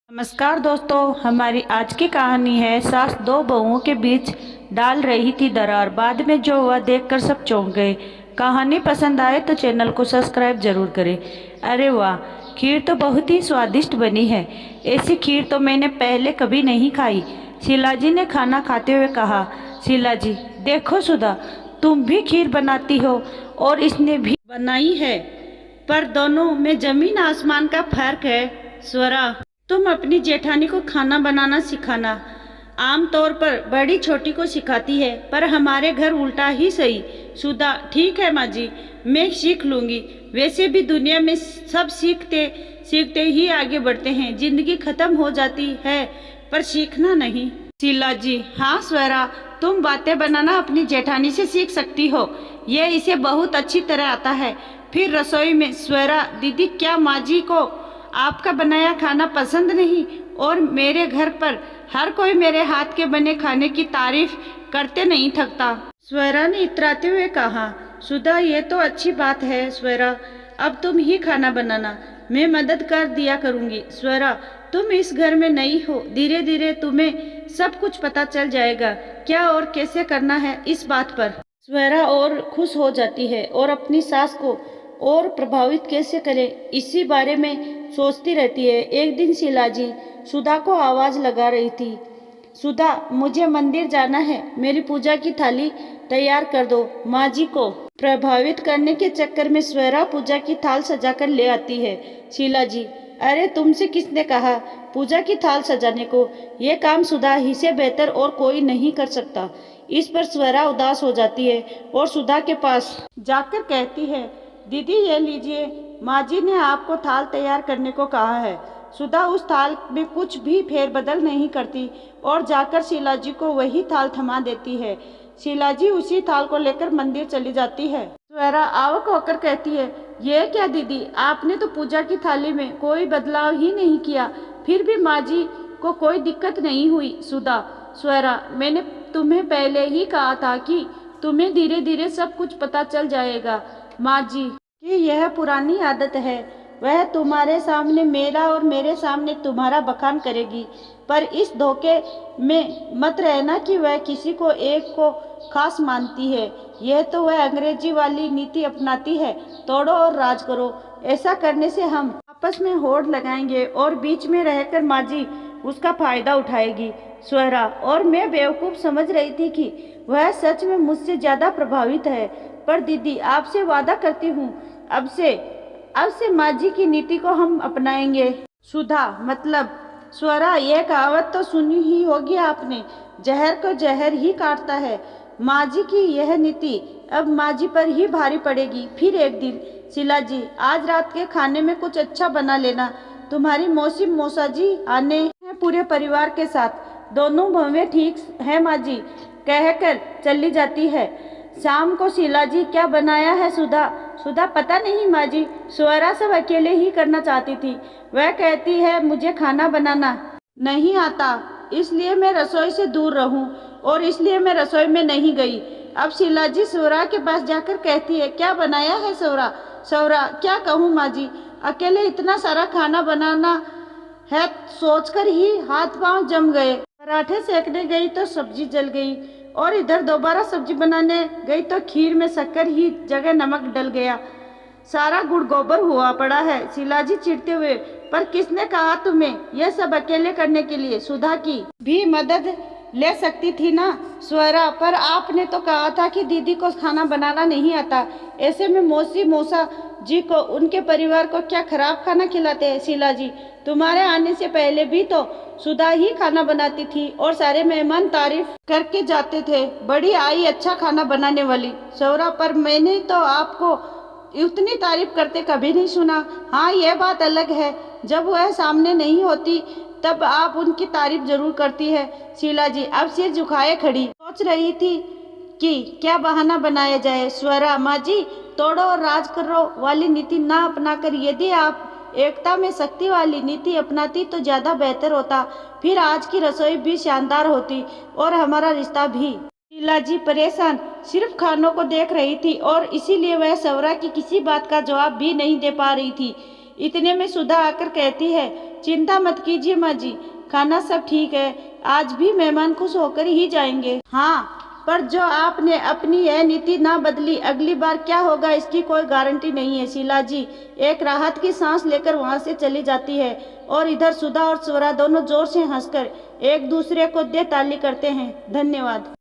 नमस्कार दोस्तों, हमारी आज की कहानी है सास दो बहुओं के बीच डाल रही थी दरार। बाद में जो हुआ देखकर सब चौंक गए। कहानी पसंद आए तो चैनल को सब्सक्राइब जरूर करें। अरे वाह, खीर तो बहुत ही स्वादिष्ट बनी है। ऐसी खीर तो मैंने पहले कभी नहीं खाई। शीलाजी ने खाना खाते हुए कहा। शीलाजी, देखो सुधा, तुम भी खीर बनाती हो और इसने भी बनाई है, पर दोनों में जमीन आसमान का फर्क है। स्वरा, तुम अपनी जेठानी को खाना बनाना सिखाना। आमतौर पर बड़ी छोटी को सिखाती है, पर हमारे घर उल्टा ही सही। सुधा, ठीक है माँ जी, मैं सीख लूँगी। वैसे भी दुनिया में सब सीखते सीखते ही आगे बढ़ते हैं। जिंदगी खत्म हो जाती है पर सीखना नहीं। शीला जी, हाँ स्वरा, तुम बातें बनाना अपनी जेठानी से सीख सकती हो। ये इसे बहुत अच्छी तरह आता है। फिर रसोई में स्वरा, दीदी, क्या माँ जी को आपका बनाया खाना पसंद नहीं? और मेरे घर पर हर कोई मेरे हाथ के बने खाने की तारीफ करते नहीं थकता। स्वरा ने इतराते हुए कहा। सुधा, ये तो अच्छी बात है स्वरा, अब तुम ही खाना बनाना, मैं मदद कर दिया करूँगी। स्वरा, तुम इस घर में नई हो, धीरे धीरे तुम्हें सब कुछ पता चल जाएगा, क्या और कैसे करना है इस बात पर। स्वरा और खुश हो जाती है और अपनी सास को और प्रभावित कैसे करे इसी बारे में सोचती रहती है। एक दिन शीलाजी सुधा को आवाज लगा रही थी। सुधा, मुझे मंदिर जाना है, मेरी पूजा की थाली तैयार कर दो। माँ जी को प्रभावित करने के चक्कर में स्वरा पूजा की थाल सजाकर ले आती है। शीलाजी, अरे तुमसे किसने कहा पूजा की थाल सजाने को? ये काम सुधा ही से बेहतर और कोई नहीं कर सकता। इस पर स्वरा उदास हो जाती है और सुधा के पास जाकर कहती है, दीदी ये लीजिए, माँ जी ने आपको थाल तैयार करने को कहा है। सुधा उस थाल में कुछ भी फेरबदल नहीं करती और जाकर शीलाजी को वही थाल थमा देती है। शीलाजी उसी थाल को लेकर मंदिर चली जाती है। स्वरा आवक होकर कहती है, ये क्या दीदी, आपने तो पूजा की थाली में कोई बदलाव ही नहीं किया, फिर भी माँ जी को कोई दिक्कत नहीं हुई। सुधा, स्वरा, मैंने तुम्हें पहले ही कहा था कि तुम्हें धीरे धीरे सब कुछ पता चल जाएगा। माँ जी कि यह पुरानी आदत है, वह तुम्हारे सामने मेरा और मेरे सामने तुम्हारा बखान करेगी, पर इस धोखे में मत रहना कि वह किसी को एक को खास मानती है। यह तो वह अंग्रेजी वाली नीति अपनाती है, तोड़ो और राज करो। ऐसा करने से हम आपस में होड़ लगाएंगे और बीच में रहकर माँ जी उसका फायदा उठाएगी। स्वरा, और मैं बेवकूफ़ समझ रही थी कि वह सच में मुझसे ज़्यादा प्रभावित है, पर दीदी आपसे वादा करती हूँ, अब से माँ जी की नीति को हम अपनाएंगे। सुधा, मतलब? स्वरा, यह कहावत तो सुनी ही होगी आपने, जहर को जहर ही काटता है। माँ जी की यह नीति अब माँ जी पर ही भारी पड़ेगी। फिर एक दिन, शीलाजी, आज रात के खाने में कुछ अच्छा बना लेना, तुम्हारी मौसी मौसा जी आने हैं पूरे परिवार के साथ। दोनों बहुएं ठीक है माँ जी, कहकर चली जाती है। शाम को शीलाजी, क्या बनाया है सुधा? सुधा, पता नहीं माँ जी, स्वरा सब अकेले ही करना चाहती थी। वह कहती है मुझे खाना बनाना नहीं आता, इसलिए मैं रसोई से दूर रहूं, और इसलिए मैं रसोई में नहीं गई। अब शीलाजी स्वरा के पास जाकर कहती है, क्या बनाया है स्वरा? स्वरा, क्या कहूँ माँ जी, अकेले इतना सारा खाना बनाना है सोचकर ही हाथ पांव जम गए। पराठे सेकने गई तो सब्जी जल गई, और इधर दोबारा सब्जी बनाने गई तो खीर में शक्कर ही जगह नमक डल गया, सारा गुड़ गोबर हुआ पड़ा है। शीलाजी चिढ़ते हुए, पर किसने कहा तुम्हें यह सब अकेले करने के लिए? सुधा की भी मदद ले सकती थी ना स्वरा, पर आपने तो कहा था कि दीदी को खाना बनाना नहीं आता। ऐसे में मौसी मौसा जी को, उनके परिवार को क्या खराब खाना खिलाते हैं? शीलाजी, तुम्हारे आने से पहले भी तो सुधा ही खाना बनाती थी और सारे मेहमान तारीफ करके जाते थे, बड़ी आई अच्छा खाना बनाने वाली। स्वरा, पर मैंने तो आपको उतनी तारीफ करते कभी नहीं सुना। हाँ, यह बात अलग है, जब वह सामने नहीं होती तब आप उनकी तारीफ जरूर करती है। शीलाजी अब सिर झुकाए खड़ी सोच रही थी कि क्या बहाना बनाया जाए। स्वरा, माँ जी, तोड़ो और राज करो वाली नीति ना अपनाकर यदि आप एकता में शक्ति वाली नीति अपनाती तो ज़्यादा बेहतर होता। फिर आज की रसोई भी शानदार होती और हमारा रिश्ता भी। शीलाजी परेशान सिर्फ खानों को देख रही थी और इसीलिए वह स्वरा की किसी बात का जवाब भी नहीं दे पा रही थी। इतने में सुधा आकर कहती है, चिंता मत कीजिए माँ जी, खाना सब ठीक है, आज भी मेहमान खुश होकर ही जाएंगे। हाँ, पर जो आपने अपनी यह नीति ना बदली, अगली बार क्या होगा इसकी कोई गारंटी नहीं है। शीला जी एक राहत की सांस लेकर वहां से चली जाती है और इधर सुधा और स्वरा दोनों जोर से हंसकर एक दूसरे को दे ताली करते हैं। धन्यवाद।